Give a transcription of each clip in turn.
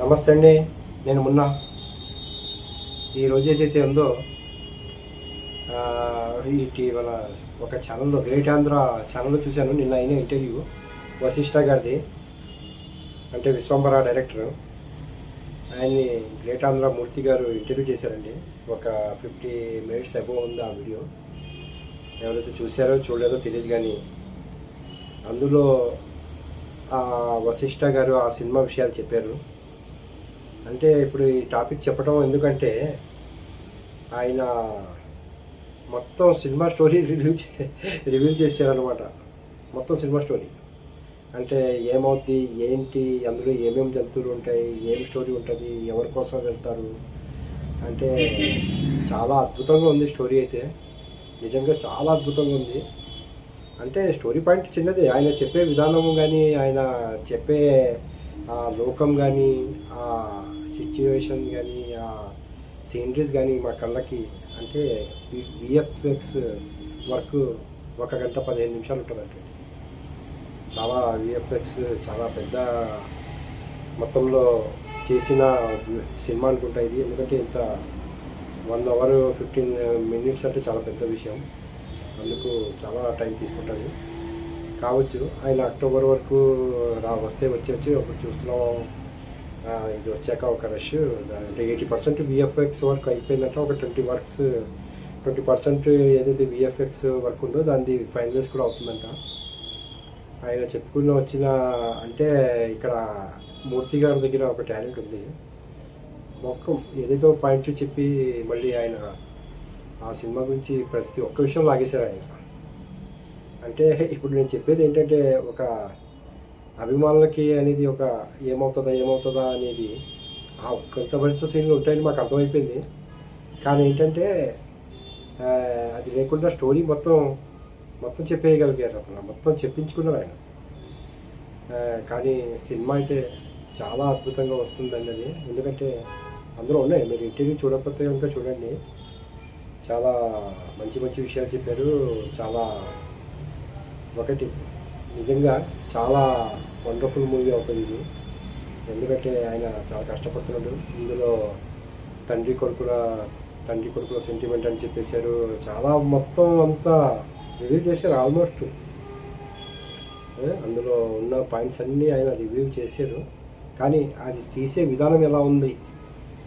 నమస్తే అండి. నేను మున్నా. ఈరోజు ఏదైతే ఉందో ఇటీవల ఒక ఛానల్లో గ్రేట్ ఆంధ్ర ఛానల్లో చూశాను. నిన్న అయిన ఇంటర్వ్యూ వశిష్ఠ గారిది, అంటే విశ్వంబర డైరెక్టర్. ఆయన్ని గ్రేట్ ఆంధ్ర మూర్తి గారు ఇంటర్వ్యూ చేశారండి. ఒక 50 minutes అబోవ్ ఉంది ఆ వీడియో. ఎవరైతే చూశారో చూడలేదో తెలియదు, కానీ అందులో వశిష్ఠ గారు ఆ సినిమా విషయాలు చెప్పారు. అంటే ఇప్పుడు ఈ టాపిక్ చెప్పడం ఎందుకంటే, ఆయన మొత్తం సినిమా స్టోరీ రివీల్ చేశారనమాట. మొత్తం సినిమా స్టోరీ అంటే ఏమవుద్ది, ఏంటి, అందులో ఏమేమి జంతువులు ఉంటాయి, ఏం స్టోరీ ఉంటుంది, ఎవరి కోసం వెళ్తారు, అంటే చాలా అద్భుతంగా ఉంది స్టోరీ. అయితే నిజంగా చాలా అద్భుతంగా ఉంది. అంటే స్టోరీ పాయింట్ చిన్నదే, ఆయన చెప్పే విధానం కానీ, ఆయన చెప్పే ఆ లోకం కానీ, ఆ సిచ్యువేషన్ కానీ, ఆ సీనరీస్ కానీ మా కళ్ళకి, అంటే విఎఫ్ఎక్స్ వర్క్ 1 గంట 15 నిమిషాలు ఉంటుందంటే చాలా విఎఫ్ఎక్స్ చాలా పెద్ద మొత్తంలో చేసిన సినిమా అనుకుంటా ఇది. ఎందుకంటే ఇంత 1 hour 15 minutes అంటే చాలా పెద్ద విషయం. అందుకు చాలా టైం తీసుకుంటుంది కావచ్చు. ఆయన అక్టోబర్ వరకు వస్తే వచ్చి ఒకటి చూస్తున్నాం. ఇది వచ్చాక ఒక రష్, అంటే 80% విఎఫ్ఎక్స్ వర్క్ అయిపోయిందంటే ఒక 20% ఏదైతే విఎఫ్ఎక్స్ వర్క్ ఉందో దాన్ని ఫైనలైజ్ కూడా అవుతుందంట. ఆయన చెప్పుకున్న వచ్చిన, అంటే ఇక్కడ మూర్తి గారి దగ్గర ఒక టాలెంట్ ఉంది. మొత్తం ఏదైతే పాయింట్లు చెప్పి మళ్ళీ ఆయన ఆ సినిమా గురించి ప్రతి ఒక్క విషయం లాగేశారు ఆయన. అంటే ఇప్పుడు నేను చెప్పేది ఏంటంటే, ఒక అభిమానులకి అనేది ఒక ఏమవుతుందా అనేది కొంత మంచి సీన్లు ఉంటాయని మాకు అర్థమైపోయింది. కానీ ఏంటంటే అది లేకుండా స్టోరీ మొత్తం చెప్పేయగలిగారు అతను, మొత్తం చెప్పించుకున్నారు ఆయన. కానీ సినిమా అయితే చాలా అద్భుతంగా వస్తుందండి అది. ఎందుకంటే అందులో ఉన్నాయి, మీరు ఇంటర్వ్యూ చూడకపోతే కనుక చూడండి. చాలా మంచి విషయాలు చెప్పారు. చాలా ఒకటి నిజంగా చాలా వండర్ఫుల్ మూవీ అవుతుంది ఇది. ఎందుకంటే ఆయన చాలా కష్టపడుతున్నాడు. ఇందులో తండ్రి కొడుకుల సెంటిమెంట్ అని చెప్పేశారు. చాలా మొత్తం అంతా రివ్యూ చేశారు ఆల్మోస్ట్. అందులో ఉన్న పాయింట్స్ అన్నీ ఆయన రివ్యూ చేశారు. కానీ అది తీసే విధానం ఎలా ఉంది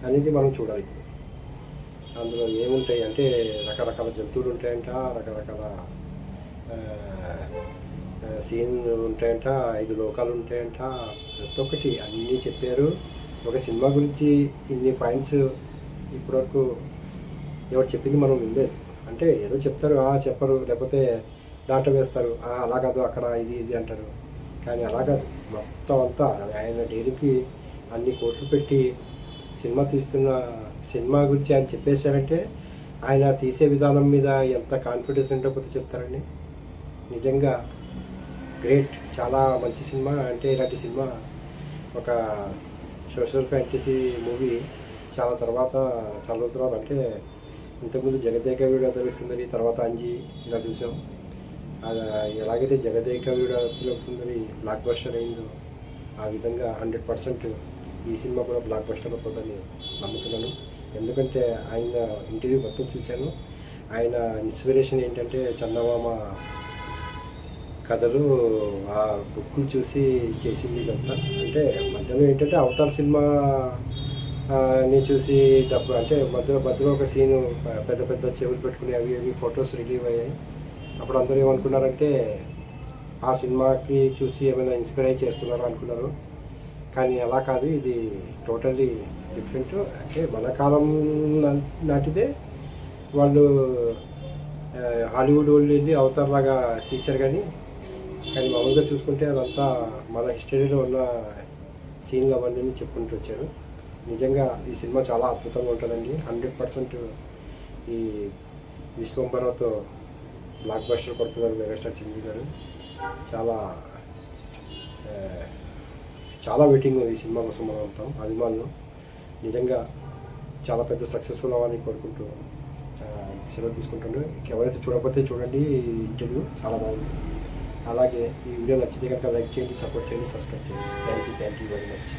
అనేది మనం చూడాలి. అందులో ఏముంటాయి అంటే రకరకాల జంతువులు ఉంటాయంట, రకరకాల సీన్లు ఉంటాయంట, 5 లోకాలు ఉంటాయంట, ప్రతి ఒక్కటి అన్నీ చెప్పారు. ఒక సినిమా గురించి ఇన్ని పాయింట్స్ ఇప్పటివరకు ఎవరు చెప్పింది మనం వినలేదు. అంటే ఏదో చెప్తారు, చెప్పరు, లేకపోతే దాంట్లో వేస్తారు, అలా కాదు అక్కడ ఇది అంటారు. కానీ అలా కాదు, మొత్తం అంతా ఆయన డైరీకి అన్ని కోట్లు పెట్టి సినిమా తీస్తున్న సినిమా గురించి ఆయన చెప్పేశారంటే ఆయన తీసే విధానం మీద ఎంత కాన్ఫిడెన్స్ ఉండకపోతే చెప్తారండి. నిజంగా గ్రేట్, చాలా మంచి సినిమా. అంటే ఇలాంటి సినిమా ఒక సోషల్ ఫ్యాంటసీ మూవీ చాలా రోజుల తర్వాత, అంటే ఇంతకుముందు జగదేక వీడియో తెలుస్తుందని, తర్వాత అంజీ ఇలా చూసాం. ఎలాగైతే జగదేక వీడియో తెలుస్తుందని బ్లాక్ బస్టర్ అయిందో, ఆ విధంగా 100% ఈ సినిమా కూడా బ్లాక్ బస్టర్ అవుతుందని నమ్ముతున్నాను. ఎందుకంటే ఆయన ఇంటర్వ్యూ మొత్తం చూశాను. ఆయన ఇన్స్పిరేషన్ ఏంటంటే చందమామ కథలు, ఆ బుక్లు చూసి చేసింది ఇదంతా. అంటే మధ్యలో ఏంటంటే అవతార్ సినిమాని చూసి అంటే మధ్యలో ఒక సీను పెద్ద చెవులు పెట్టుకుని అవి ఫొటోస్ రిలీవ్ అయ్యాయి. అప్పుడు అందరూ ఏమనుకున్నారంటే ఆ సినిమాకి చూసి ఏమైనా ఇన్స్పైర్ అయ్యి చేస్తున్నారో అనుకున్నారు. కానీ అలా కాదు, ఇది టోటల్లీ డిఫరెంట్. అంటే మన కాలం నాటిదే వాళ్ళు హాలీవుడ్ వాళ్ళు వెళ్ళి అవతార్ లాగా తీశారు. కానీ మామూలుగా చూసుకుంటే అదంతా మన హిస్టరీలో ఉన్న సీన్లు అవన్నీ చెప్పుకుంటూ వచ్చారు. నిజంగా ఈ సినిమా చాలా అద్భుతంగా ఉంటుందండి. 100% ఈ విశ్వంబరతో బ్లాక్ బస్టర్ కొడుతున్నారు మెగాస్టార్ చిరంజీవి గారు. చాలా వెయిటింగ్ ఈ సినిమా కోసం మనం అంటాం అభిమానులు. నిజంగా చాలా పెద్ద సక్సెస్ఫుల్ అవ్వాలని కోరుకుంటూ సెలవు తీసుకుంటాను. ఎవరైతే చూడకపోతే చూడండి, ఇంటర్వ్యూ చాలా బాగుంది. అలాగే ఈ వీడియో నచ్చితే కనుక లైక్ చేయండి, సపోర్ట్ చేయండి, సబ్స్క్రైబ్ చేయండి. Thank you very much.